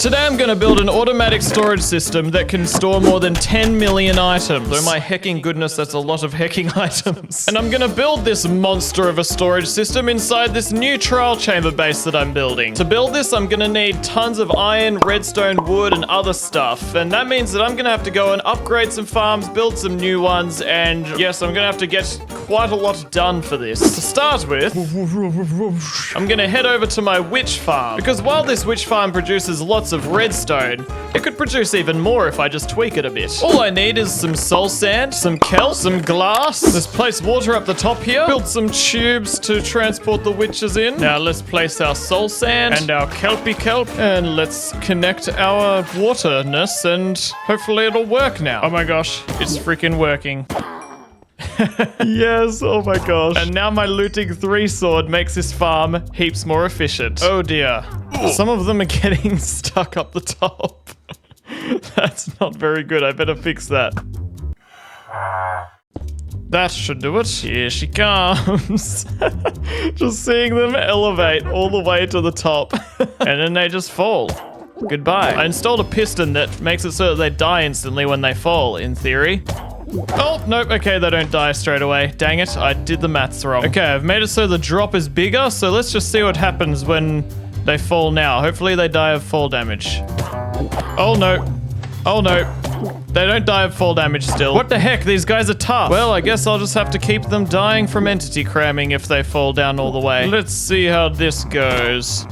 Today I'm gonna build an automatic storage system that can store more than 10 million items. Oh my hecking goodness, that's a lot of hecking items. And I'm gonna build this monster of a storage system inside this new trial chamber base that I'm building. To build this, I'm gonna need tons of iron, redstone, wood, and other stuff. And that means that I'm gonna have to go and upgrade some farms, build some new ones, and yes, I'm gonna have to get quite a lot done for this. To start with, I'm gonna head over to my witch farm, because while this witch farm produces lots of redstone, it could produce even more if I just tweak it a bit. All I need is some soul sand, some kelp, some glass. Let's place water up the top here, build some tubes to transport the witches in. Now let's place our soul sand and our kelpy kelp, and let's connect our waterness, and hopefully it'll work now. Oh my gosh, it's freaking working. Yes, oh my gosh. And now my looting 3 sword makes this farm heaps more efficient. Oh dear. Some of them are getting stuck up the top. That's not very good. I better fix that. That should do it. Here she comes. Just seeing them elevate all the way to the top. And then they just fall. Goodbye. I installed a piston that makes it so that they die instantly when they fall, in theory. Oh, nope, okay, they don't die straight away. Dang it, I did the maths wrong. Okay, I've made it so the drop is bigger, so let's just see what happens when they fall now. Hopefully they die of fall damage. Oh no. Oh no. They don't die of fall damage still. What the heck, these guys are tough. Well, I guess I'll just have to keep them dying from entity cramming if they fall down all the way. Let's see how this goes.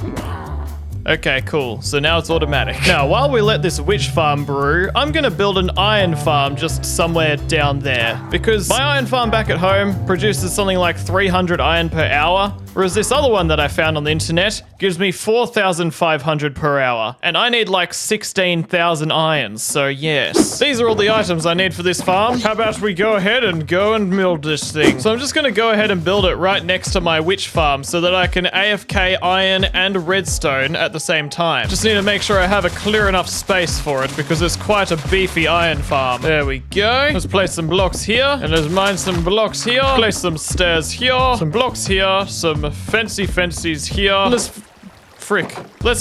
Okay, cool. So now it's automatic. Now, while we let this witch farm brew, I'm gonna build an iron farm just somewhere down there. Because my iron farm back at home produces something like 300 iron per hour, whereas this other one that I found on the internet gives me 4,500 per hour. And I need like 16,000 irons, so yes. These are all the items I need for this farm. How about we go ahead and build this thing? So I'm just gonna go ahead and build it right next to my witch farm so that I can AFK iron and redstone at the same time. Just need to make sure I have a clear enough space for it because it's quite a beefy iron farm. There we go. Let's place some blocks here, and let's mine some blocks here. Place some stairs here, some blocks here, some fancies here. Let's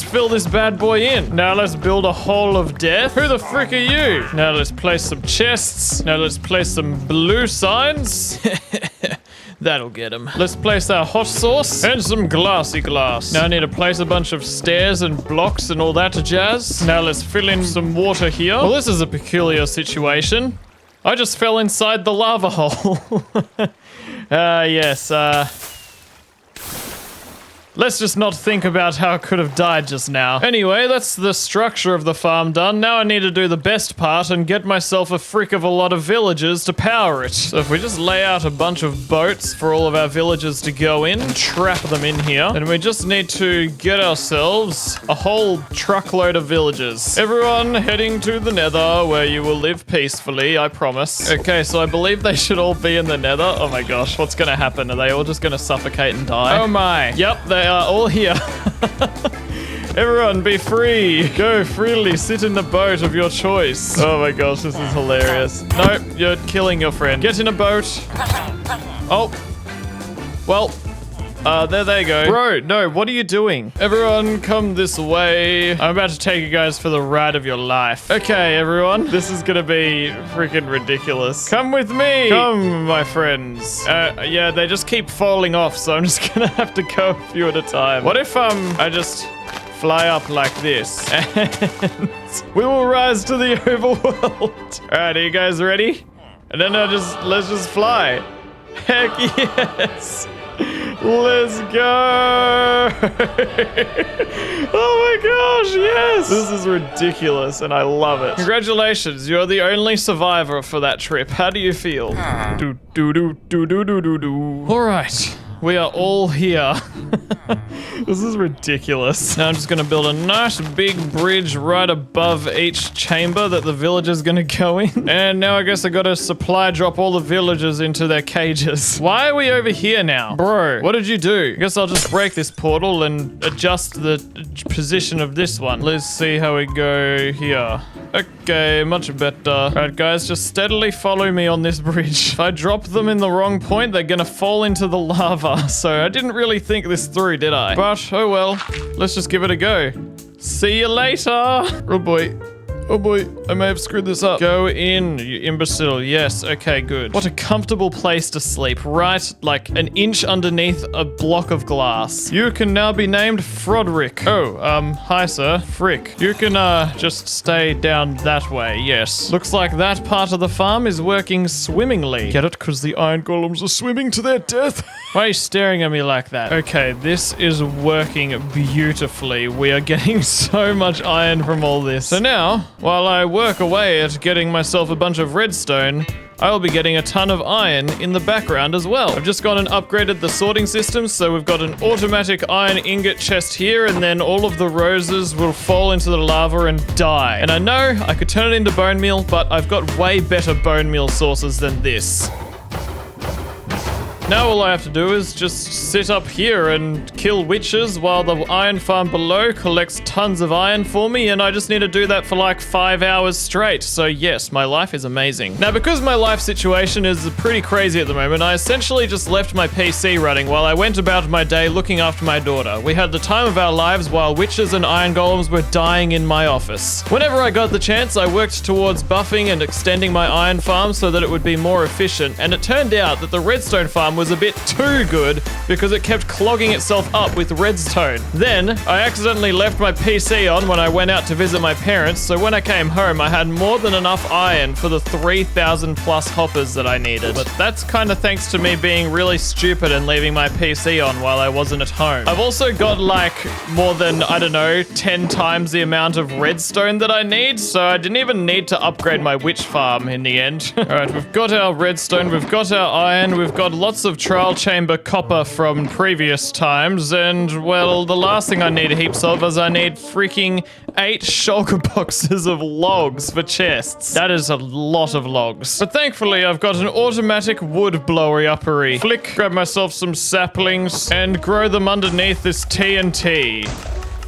fill this bad boy in. Now let's build a hole of death. Who the frick are you? Now let's place some chests. Now let's place some blue signs. That'll get him. Let's place our hot sauce and some glassy glass. Now I need to place a bunch of stairs and blocks and all that jazz. Now let's fill in some water here. Well, this is a peculiar situation. I just fell inside the lava hole. Yes, let's just not think about how I could have died just now. Anyway, that's the structure of the farm done. Now I need to do the best part and get myself a frick of a lot of villagers to power it. So if we just lay out a bunch of boats for all of our villagers to go in and trap them in here, and we just need to get ourselves a whole truckload of villagers. Everyone heading to the nether where you will live peacefully, I promise. Okay, so I believe they should all be in the nether. Oh my gosh, what's gonna happen? Are they all just gonna suffocate and die? Oh my. Yep, they are all here. Everyone be free. Go freely, sit in the boat of your choice. Oh my gosh, this is hilarious. Nope, you're killing your friend. Get in a boat. Oh. Well, there they go. Bro, no, what are you doing? Everyone come this way. I'm about to take you guys for the ride of your life. Okay, everyone, this is gonna be freaking ridiculous. Come with me. Come, my friends. Yeah, they just keep falling off, so I'm just gonna have to go a few at a time. What if, I just fly up like this, and we will rise to the overworld. All right, are you guys ready? And then let's just fly. Heck yes. Let's go! Oh my gosh, yes! This is ridiculous and I love it. Congratulations, you're the only survivor for that trip. How do you feel? Alright, we are all here. This is ridiculous. Now I'm just gonna build a nice big bridge right above each chamber that the villager's gonna go in. And now I guess I gotta supply drop all the villagers into their cages. Why are we over here now? Bro, what did you do? I guess I'll just break this portal and adjust the position of this one. Let's see how we go here. Okay, much better. Alright guys, just steadily follow me on this bridge. If I drop them in the wrong point, they're gonna fall into the lava. So I didn't really think this through, did I? But, oh well. Let's just give it a go. See you later. Oh boy. Oh boy, I may have screwed this up. Go in, you imbecile. Yes, okay, good. What a comfortable place to sleep. Right, like an inch underneath a block of glass. You can now be named Froderick. Oh, hi sir. Frick. You can, just stay down that way, yes. Looks like that part of the farm is working swimmingly. Get it? Because the iron golems are swimming to their death. Why are you staring at me like that? Okay, this is working beautifully. We are getting so much iron from all this. So now, while I work away at getting myself a bunch of redstone, I'll be getting a ton of iron in the background as well. I've just gone and upgraded the sorting system, so we've got an automatic iron ingot chest here, and then all of the roses will fall into the lava and die. And I know I could turn it into bone meal, but I've got way better bone meal sources than this. Now all I have to do is just sit up here and kill witches while the iron farm below collects tons of iron for me, and I just need to do that for like 5 hours straight. So yes, my life is amazing. Now because my life situation is pretty crazy at the moment, I essentially just left my PC running while I went about my day looking after my daughter. We had the time of our lives while witches and iron golems were dying in my office. Whenever I got the chance, I worked towards buffing and extending my iron farm so that it would be more efficient, and it turned out that the redstone farm was a bit too good because it kept clogging itself up with redstone. Then, I accidentally left my PC on when I went out to visit my parents, so when I came home I had more than enough iron for the 3,000 plus hoppers that I needed. But that's kind of thanks to me being really stupid and leaving my PC on while I wasn't at home. I've also got like more than, I don't know, 10 times the amount of redstone that I need, so I didn't even need to upgrade my witch farm in the end. Alright, we've got our redstone, we've got our iron, we've got lots of trial chamber copper from previous times, and well, the last thing I need heaps of is I need freaking 8 shulker boxes of logs for chests. That is a lot of logs. But thankfully, I've got an automatic wood blowery uppery. Flick, grab myself some saplings, and grow them underneath this TNT.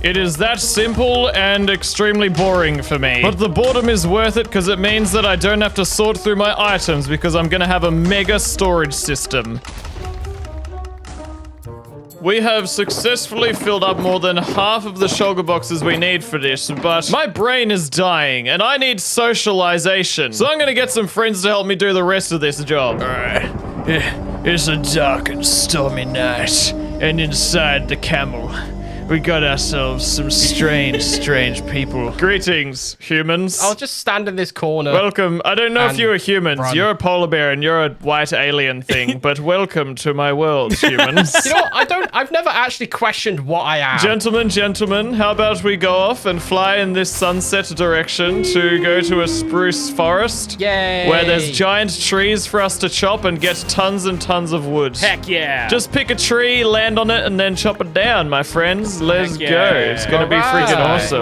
It is that simple and extremely boring for me. But the boredom is worth it because it means that I don't have to sort through my items because I'm gonna have a mega storage system. We have successfully filled up more than half of the shulker boxes we need for this, but my brain is dying and I need socialization. So I'm gonna get some friends to help me do the rest of this job. Alright, it's a dark and stormy night, and inside the camel, we got ourselves some strange people. Greetings, humans. I'll just stand in this corner. Welcome. I don't know if you're humans. Run. You're a polar bear and you're a white alien thing, but welcome to my world, humans. You know what? I've never actually questioned what I am. Gentlemen, how about we go off and fly in this sunset direction to go to a spruce forest? Yay. Where there's giant trees for us to chop and get tons and tons of wood. Heck yeah. Just pick a tree, land on it, and then chop it down, my friends. Let's go. It's gonna be freaking awesome.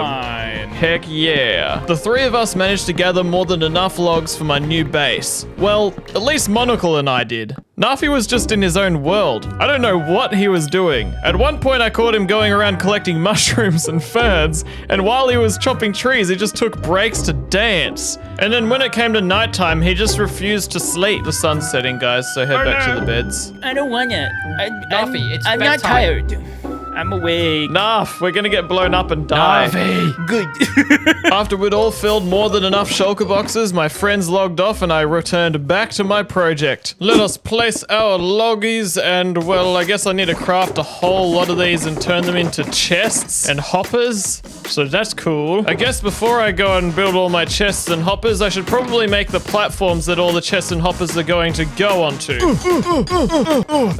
Heck yeah. The three of us managed to gather more than enough logs for my new base. Well, at least Monocle and I did. Nafi was just in his own world. I don't know what he was doing. At one point I caught him going around collecting mushrooms and ferns, and while he was chopping trees, he just took breaks to dance. And then when it came to nighttime, he just refused to sleep. The sun's setting, guys, so head back to the beds. I don't wanna. Nafi, it's I'm not bedtime. tired. I'm awake. Naf, we're gonna get blown up and die. Nafi. Good. After we'd all filled more than enough shulker boxes, my friends logged off and I returned back to my project. Let us place our loggies and, well, I guess I need to craft a whole lot of these and turn them into chests and hoppers. So that's cool. I guess before I go and build all my chests and hoppers, I should probably make the platforms that all the chests and hoppers are going to go onto.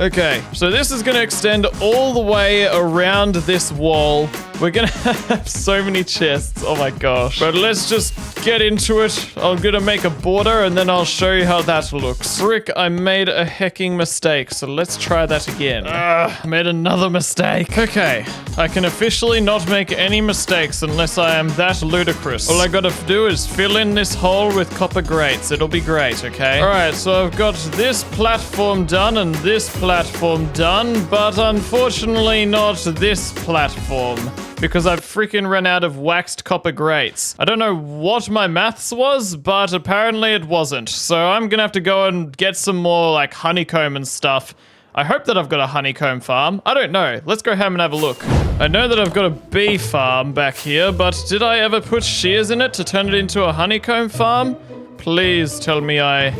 Okay, so this is gonna extend all the way around this wall. We're gonna have so many chests, oh my gosh. But let's just get into it. I'm gonna make a border and then I'll show you how that looks. Frick, I made a hecking mistake, so let's try that again. I made another mistake. Okay, I can officially not make any mistakes unless I am that ludicrous. All I gotta do is fill in this hole with copper grates. It'll be great, okay? Alright, so I've got this platform done and this platform done, but unfortunately not this platform, because I've freaking run out of waxed copper grates. I don't know what my maths was, but apparently it wasn't. So I'm gonna have to go and get some more like honeycomb and stuff I hope that I've got a honeycomb farm. I don't know. Let's go home and have a look. I know that I've got a bee farm back here, but did I ever put shears in it to turn it into a honeycomb farm? Please tell me I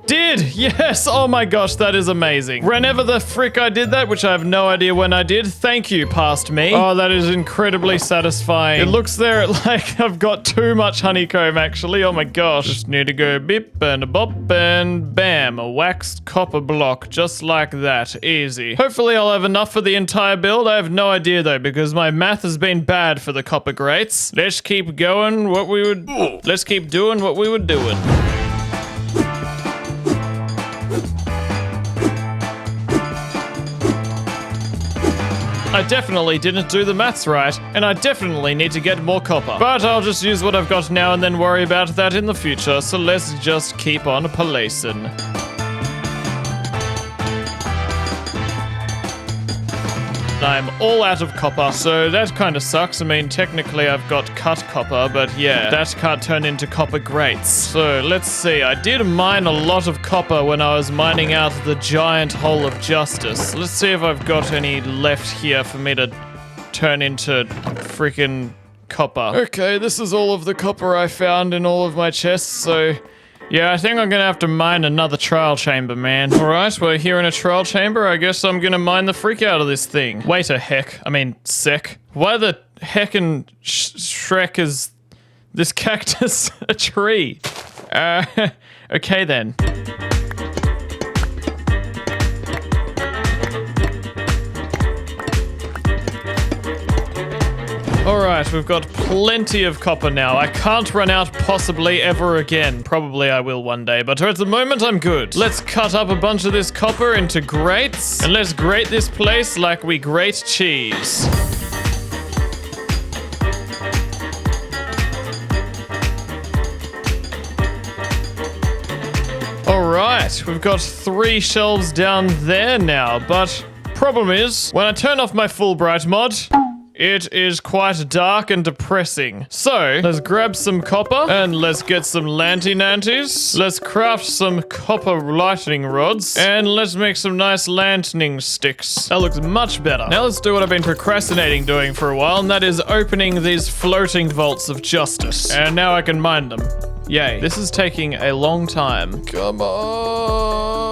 did. Yes. Oh my gosh, that is amazing. Whenever the frick I did that, which I have no idea when I did. Thank you, past me. Oh, that is incredibly satisfying. It looks there like I've got too much honeycomb, actually. Oh my gosh. Just need to go bip and a bop and bam. A waxed copper block, just like that. Easy. Hopefully I'll have enough for the entire build. I have no idea though, because my math has been bad for the copper grates. Let's keep going what we would... Let's keep doing what we were doing. I definitely didn't do the maths right, and I definitely need to get more copper. But I'll just use what I've got now and then worry about that in the future, so let's just keep on policing. I'm all out of copper, so that kind of sucks. I mean, technically I've got cut copper, but yeah, that can't turn into copper grates. So let's see, I did mine a lot of copper when I was mining out the giant hole of justice. Let's see if I've got any left here for me to turn into freaking copper. Okay, this is all of the copper I found in all of my chests, so... yeah, I think I'm gonna have to mine another trial chamber, man. Alright, we're here in a trial chamber. I guess I'm gonna mine the freak out of this thing. Wait a heck. I mean, sec. Why the heck and Shrek is this cactus a tree? Okay then. Alright, we've got plenty of copper now. I can't run out possibly ever again. Probably I will one day, but at the moment I'm good. Let's cut up a bunch of this copper into grates, and let's grate this place like we grate cheese. Alright, we've got 3 shelves down there now, but problem is, when I turn off my Fulbright mod, it is quite dark and depressing. So, let's grab some copper and let's get some lanty-nanties. Let's craft some copper lightning rods and let's make some nice lantning sticks. That looks much better. Now let's do what I've been procrastinating doing for a while, and that is opening these floating vaults of justice. And now I can mine them. Yay. This is taking a long time. Come on.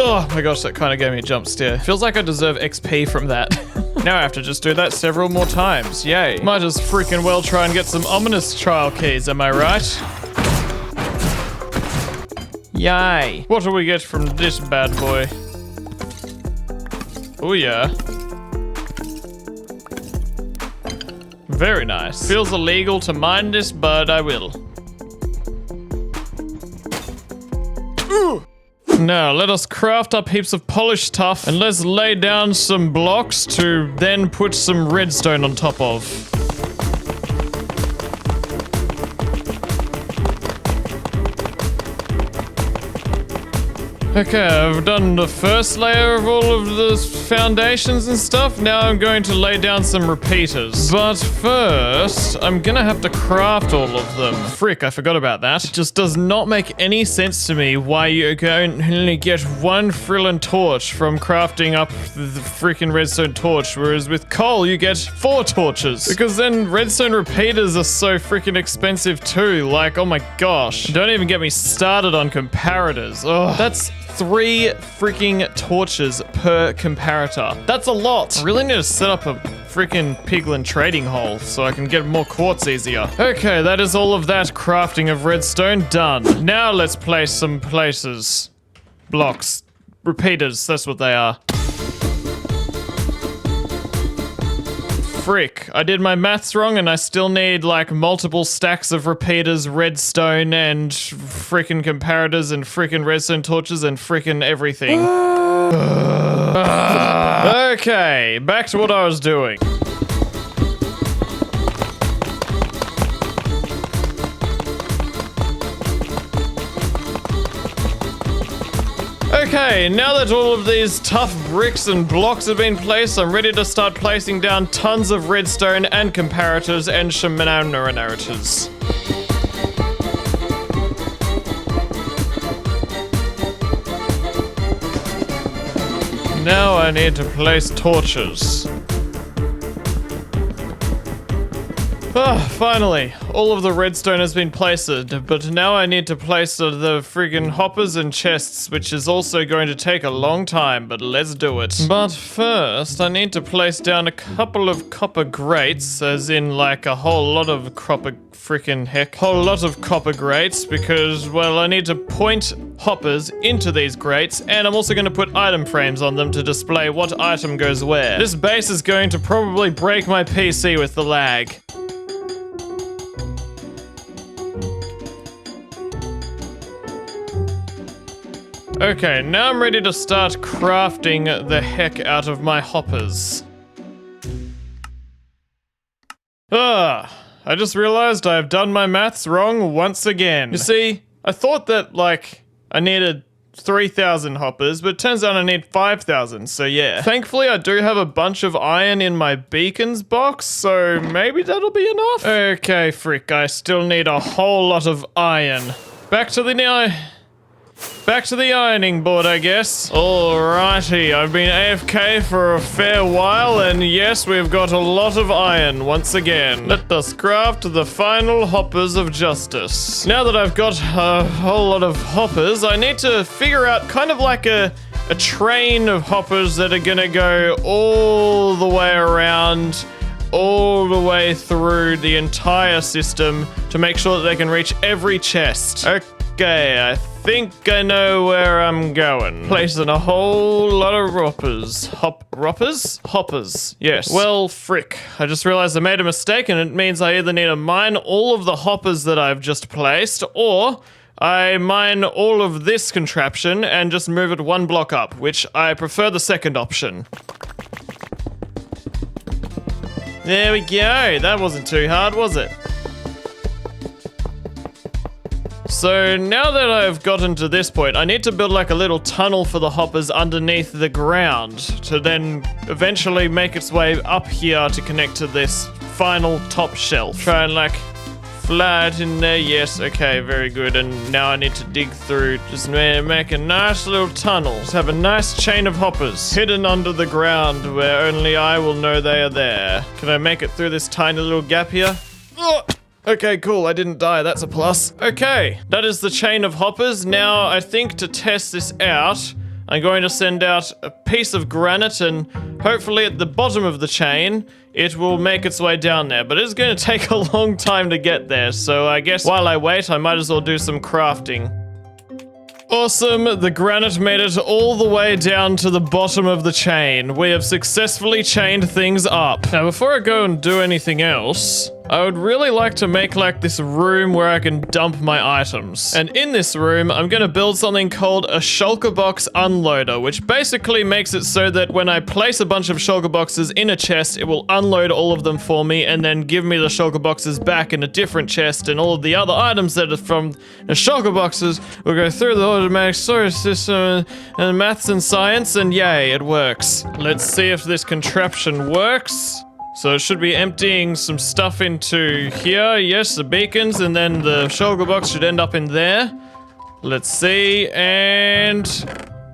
Oh my gosh, that kind of gave me a jump scare. Feels like I deserve XP from that. Now I have to just do that several more times. Yay. Might as freaking well try and get some ominous trial keys, am I right? Yay. What do we get from this bad boy? Oh yeah. Very nice. Feels illegal to mine this, but I will. Ooh. Now, let us craft up heaps of polished stuff, and let's lay down some blocks to then put some redstone on top of. Okay, I've done the first layer of all of the foundations and stuff. Now I'm going to lay down some repeaters. But first, I'm gonna have to craft all of them. Frick, I forgot about that. It just does not make any sense to me why you can only get 1 Frillin torch from crafting up the freaking redstone torch, whereas with coal you get 4 torches. Because then redstone repeaters are so freaking expensive too. Like, oh my gosh. Don't even get me started on comparators. Oh, that's 3 freaking torches per comparator. That's a lot. I really need to set up a freaking Piglin trading hole so I can get more quartz easier. Okay, that is all of that crafting of redstone done. Now let's place some places. Blocks. Repeaters, that's what they are. Frick, I did my maths wrong and I still need like multiple stacks of repeaters, redstone, and freaking comparators, and freaking redstone torches, and freaking everything. Okay, back to what I was doing. Okay, now that all of these tough bricks and blocks have been placed, I'm ready to start placing down tons of redstone and comparators and shenanigans. Now I need to place torches. Ah, finally, all of the redstone has been placed, but now I need to place the friggin' hoppers and chests, which is also going to take a long time, but let's do it. But first, I need to place down a couple of copper grates, as in like a whole lot of copper grates, because, well, I need to point hoppers into these grates, and I'm also going to put item frames on them to display what item goes where. This base is going to probably break my PC with the lag. Okay, now I'm ready to start crafting the heck out of my hoppers. I just realized I've done my maths wrong once again. You see, I thought that, like, I needed 3,000 hoppers, but it turns out I need 5,000, so yeah. Thankfully, I do have a bunch of iron in my beacons box, so maybe that'll be enough? Okay, frick, I still need a whole lot of iron. Back to the ironing board, I guess. Alrighty, I've been AFK for a fair while, and yes, we've got a lot of iron once again. Let us craft the final hoppers of justice. Now that I've got a whole lot of hoppers, I need to figure out kind of like a train of hoppers that are gonna go all the way around, all the way through the entire system to make sure that they can reach every chest. Okay, I think I know where I'm going. Placing a whole lot of hoppers. Hoppers, yes. Well, frick. I just realized I made a mistake, and it means I either need to mine all of the hoppers that I've just placed, or I mine all of this contraption and just move it one block up, which I prefer the second option. There we go. That wasn't too hard, was it? So now that I've gotten to this point, I need to build like a little tunnel for the hoppers underneath the ground to then eventually make its way up here to connect to this final top shelf. Try and like flat in there. Yes, okay, very good. And now I need to dig through, just make a nice little tunnel. Just have a nice chain of hoppers hidden under the ground where only I will know they are there. Can I make it through this tiny little gap here? Ugh. Okay, cool, I didn't die, that's a plus. Okay, that is the chain of hoppers. Now, I think to test this out, I'm going to send out a piece of granite, and hopefully at the bottom of the chain, it will make its way down there. But it's going to take a long time to get there, so I guess while I wait, I might as well do some crafting. Awesome, the granite made it all the way down to the bottom of the chain. We have successfully chained things up. Now, before I go and do anything else, I would really like to make like this room where I can dump my items. And in this room, I'm gonna build something called a Shulkerbox Unloader, which basically makes it so that when I place a bunch of shulker boxes in a chest, it will unload all of them for me and then give me the shulker boxes back in a different chest, and all of the other items that are from the shulker boxes will go through the automatic storage system and maths and science, and yay, it works. Let's see if this contraption works. So it should be emptying some stuff into here. Yes, the beacons, and then the shulker box should end up in there. Let's see, and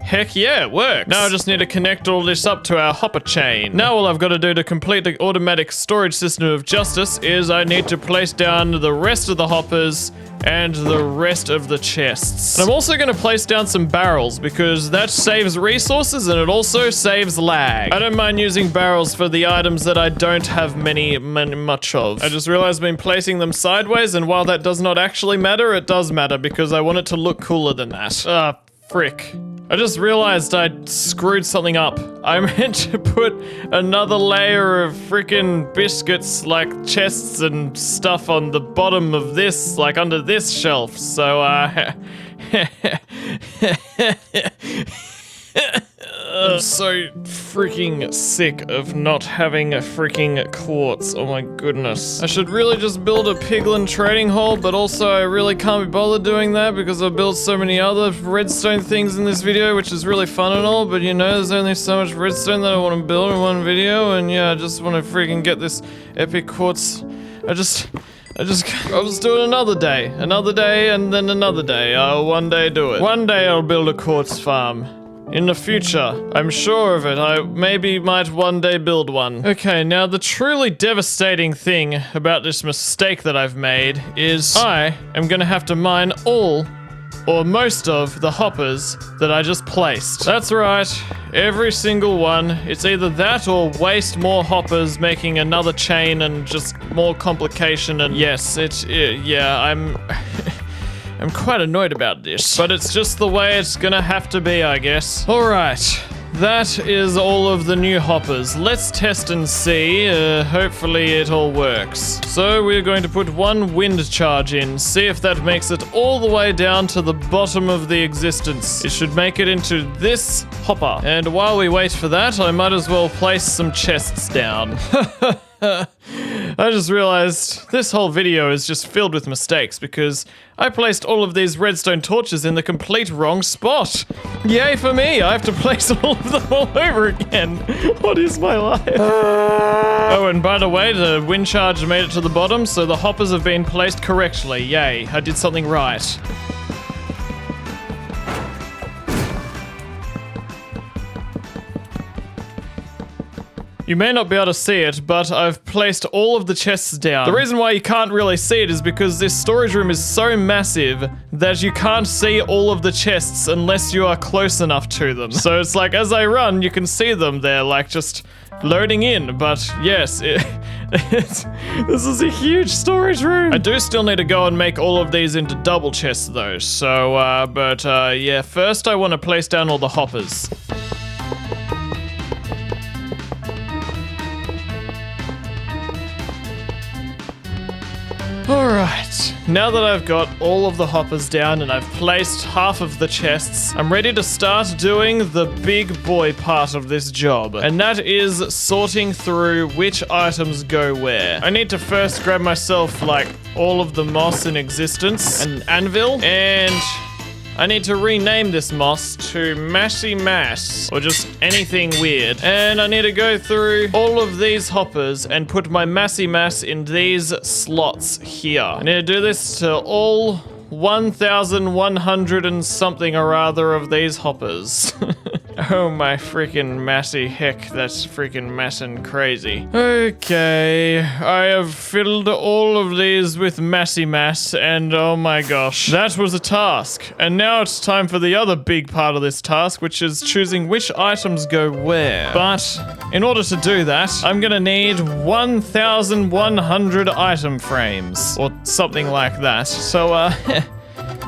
heck yeah, it works. Now I just need to connect all this up to our hopper chain. Now all I've got to do to complete the automatic storage system of justice is I need to place down the rest of the hoppers and the rest of the chests. And I'm also going to place down some barrels because that saves resources and it also saves lag. I don't mind using barrels for the items that I don't have much of. I just realized I've been placing them sideways, and while that does not actually matter, it does matter because I want it to look cooler than that. Ah, frick. I just realized I screwed something up. I meant to put another layer of freaking biscuits, like chests and stuff, on the bottom of this, like under this shelf. So, I'm so freaking sick of not having a freaking quartz. Oh my goodness. I should really just build a Piglin trading hall, but also I really can't be bothered doing that because I've built so many other redstone things in this video, which is really fun and all, but you know, there's only so much redstone that I want to build in one video, and yeah, I just want to freaking get this epic quartz. I'll just do it another day, and then another day. I'll one day do it. One day I'll build a quartz farm. in the future. I'm sure of it. I maybe might one day build one. Okay, now the truly devastating thing about this mistake that I've made is I am gonna have to mine all or most of the hoppers that I just placed. That's right, every single one. It's either that or waste more hoppers, making another chain and just more complication. And yes, yeah, I'm I'm quite annoyed about this, but it's just the way it's gonna have to be, I guess. All right. That is all of the new hoppers. Let's test and see. Hopefully it all works. So we're going to put one wind charge in, see if that makes it all the way down to the bottom of the existence. It should make it into this hopper. And while we wait for that, I might as well place some chests down. I just realized this whole video is just filled with mistakes because I placed all of these redstone torches in the complete wrong spot. Yay for me, I have to place all of them all over again. What is my life? Oh, and by the way, the wind charge made it to the bottom, so the hoppers have been placed correctly. Yay, I did something right. You may not be able to see it, but I've placed all of the chests down. The reason why you can't really see it is because this storage room is so massive that you can't see all of the chests unless you are close enough to them. So it's like, as I run, you can see them. They're like just loading in, but yes, this is a huge storage room. I do still need to go and make all of these into double chests though. So, yeah, first I want to place down all the hoppers. Alright, now that I've got all of the hoppers down and I've placed half of the chests, I'm ready to start doing the big boy part of this job. And that is sorting through which items go where. I need to first grab myself, like, all of the moss in existence, an anvil, and I need to rename this moss to Massy Mass, or just anything weird. And I need to go through all of these hoppers and put my Massy Mass in these slots here. I need to do this to all 1,100 and something or other of these hoppers. Oh my freaking massy heck, that's freaking massin' crazy. Okay, I have filled all of these with Massy Mass, and oh my gosh, that was a task. And now it's time for the other big part of this task, which is choosing which items go where. But in order to do that, I'm gonna need 1,100 item frames, or something like that. So,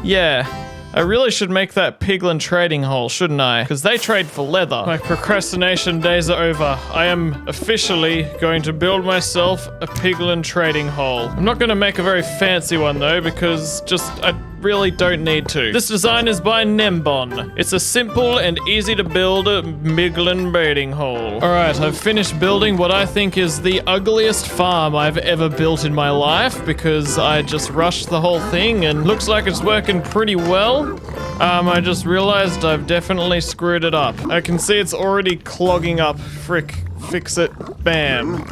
yeah. I really should make that Piglin trading hole, shouldn't I? Because they trade for leather. My procrastination days are over. I am officially going to build myself a Piglin trading hole. I'm not going to make a very fancy one though, because I really don't need to. This design is by Nembon. It's a simple and easy to build Piglin trading hole. Alright, I've finished building what I think is the ugliest farm I've ever built in my life, because I just rushed the whole thing and looks like it's working pretty well. I just realized I've definitely screwed it up. I can see it's already clogging up. Frick, fix it, bam.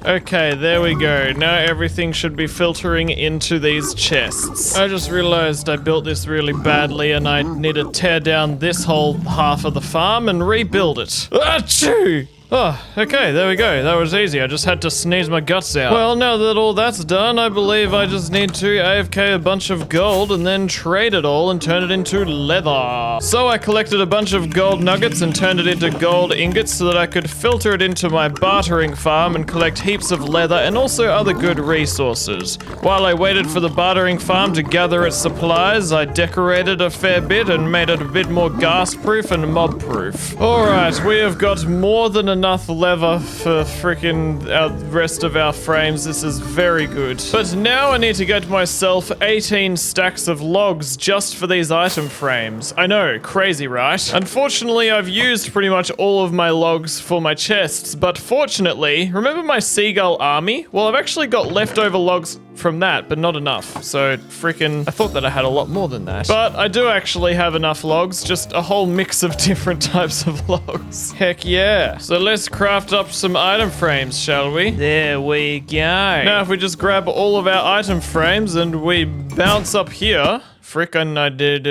Okay, there we go. Now everything should be filtering into these chests. I just realized I built this really badly and I need to tear down this whole half of the farm and rebuild it. Achoo! Oh, okay, there we go. That was easy. I just had to sneeze my guts out. Well, now that all that's done, I believe I just need to AFK a bunch of gold and then trade it all and turn it into leather. So I collected a bunch of gold nuggets and turned it into gold ingots so that I could filter it into my bartering farm and collect heaps of leather and also other good resources. While I waited for the bartering farm to gather its supplies, I decorated a fair bit and made it a bit more ghast-proof and mob-proof. Alright, we have got more than enough leather for freaking the rest of our frames. This is very good. But now I need to get myself 18 stacks of logs just for these item frames. I know, crazy, right? Unfortunately, I've used pretty much all of my logs for my chests, but fortunately, remember my seagull army? Well, I've actually got leftover logs from that, but not enough. So freaking, I thought that I had a lot more than that. But I do actually have enough logs, just a whole mix of different types of logs. Heck yeah. So let's craft up some item frames, shall we? There we go. Now if we just grab all of our item frames and we bounce up here. Frickin' I did,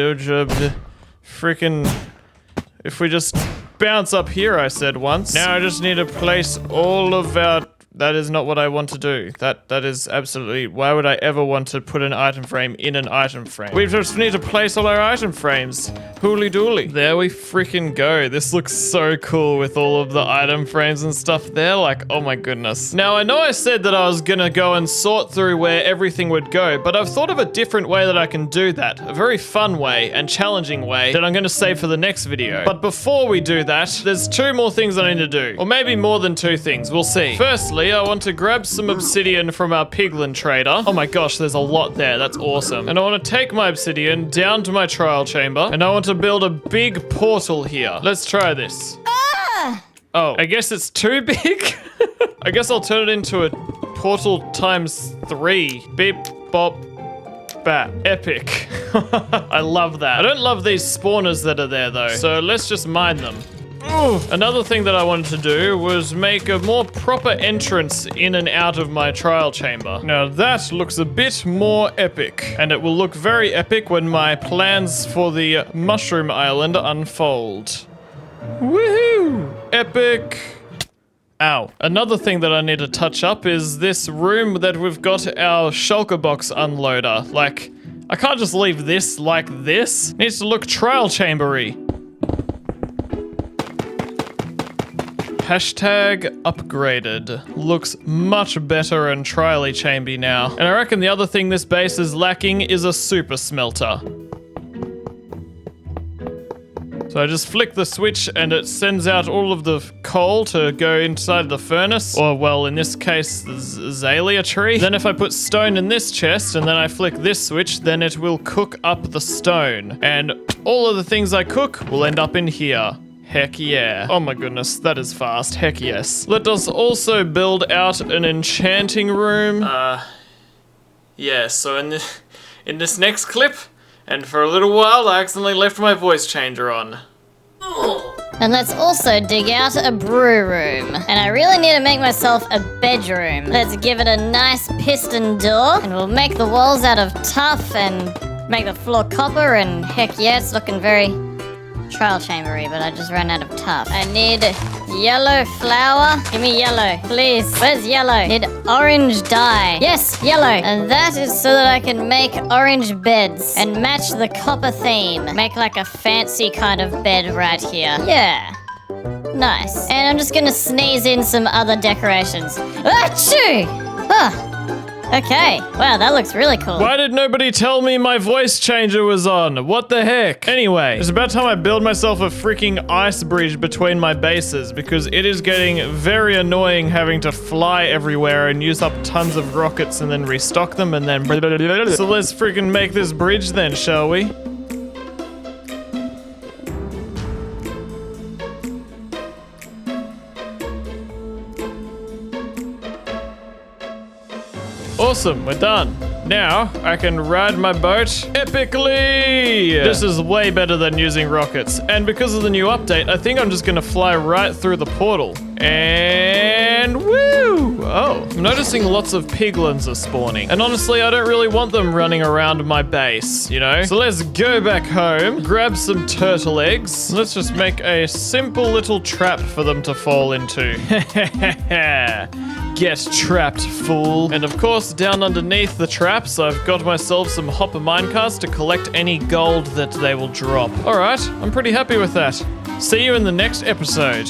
frickin'. if we just bounce up here, I said once. Now I just need to place all of our... That is not what I want to do. That is absolutely... Why would I ever want to put an item frame in an item frame? We just need to place all our item frames. Hooly dooly. There we freaking go. This looks so cool with all of the item frames and stuff there. Like, oh my goodness. Now, I know I said that I was gonna go and sort through where everything would go, but I've thought of a different way that I can do that. A very fun way and challenging way that I'm gonna save for the next video. But before we do that, there's 2 more things I need to do. Or maybe more than 2 things. We'll see. Firstly, I want to grab some obsidian from our Piglin trader. Oh my gosh, there's a lot there. That's awesome. And I want to take my obsidian down to my trial chamber, and I want to build a big portal here. Let's try this. Oh, I guess it's too big? I guess I'll turn it into a portal times 3. Beep, bop, bat. Epic. I love that. I don't love these spawners that are there though, so let's just mine them. Another thing that I wanted to do was make a more proper entrance in and out of my trial chamber. Now that looks a bit more epic, and it will look very epic when my plans for the Mushroom Island unfold. Woohoo! Epic! Ow. Another thing that I need to touch up is this room that we've got our Shulkerbox Unloader. Like, I can't just leave this like this. It needs to look trial chambery. Hashtag upgraded. Looks much better and trially chamby now. And I reckon the other thing this base is lacking is a super smelter. So I just flick the switch and it sends out all of the coal to go inside the furnace. Or, well, in this case, the azalea tree. Then if I put stone in this chest and then I flick this switch, then it will cook up the stone. And all of the things I cook will end up in here. Heck yeah. Oh my goodness, that is fast. Heck yes. Let us also build out an enchanting room. Yeah, so in this next clip, and for a little while, I accidentally left my voice changer on. And let's also dig out a brew room. And I really need to make myself a bedroom. Let's give it a nice piston door, and we'll make the walls out of tuff and make the floor copper, and heck yeah, it's looking very trial chambery, but I just ran out of tuff. I need yellow flour. Give me yellow, please. Where's yellow? Need orange dye. Yes, yellow. And that is so that I can make orange beds and match the copper theme. Make like a fancy kind of bed right here. Yeah. Nice. And I'm just gonna sneeze in some other decorations. Achoo! Huh. Okay, wow, that looks really cool. Why did nobody tell me my voice changer was on? What the heck? Anyway, it's about time I build myself a freaking ice bridge between my bases, because it is getting very annoying having to fly everywhere and use up tons of rockets and then restock them and then... So let's freaking make this bridge then, shall we? Awesome, we're done. Now, I can ride my boat epically! This is way better than using rockets. And because of the new update, I think I'm just gonna fly right through the portal. And woo! Oh, I'm noticing lots of piglins are spawning. And honestly, I don't really want them running around my base, you know? So let's go back home, grab some turtle eggs. Let's just make a simple little trap for them to fall into. Get trapped, fool. And of course, down underneath the traps, I've got myself some hopper minecarts to collect any gold that they will drop. All right, I'm pretty happy with that. See you in the next episode.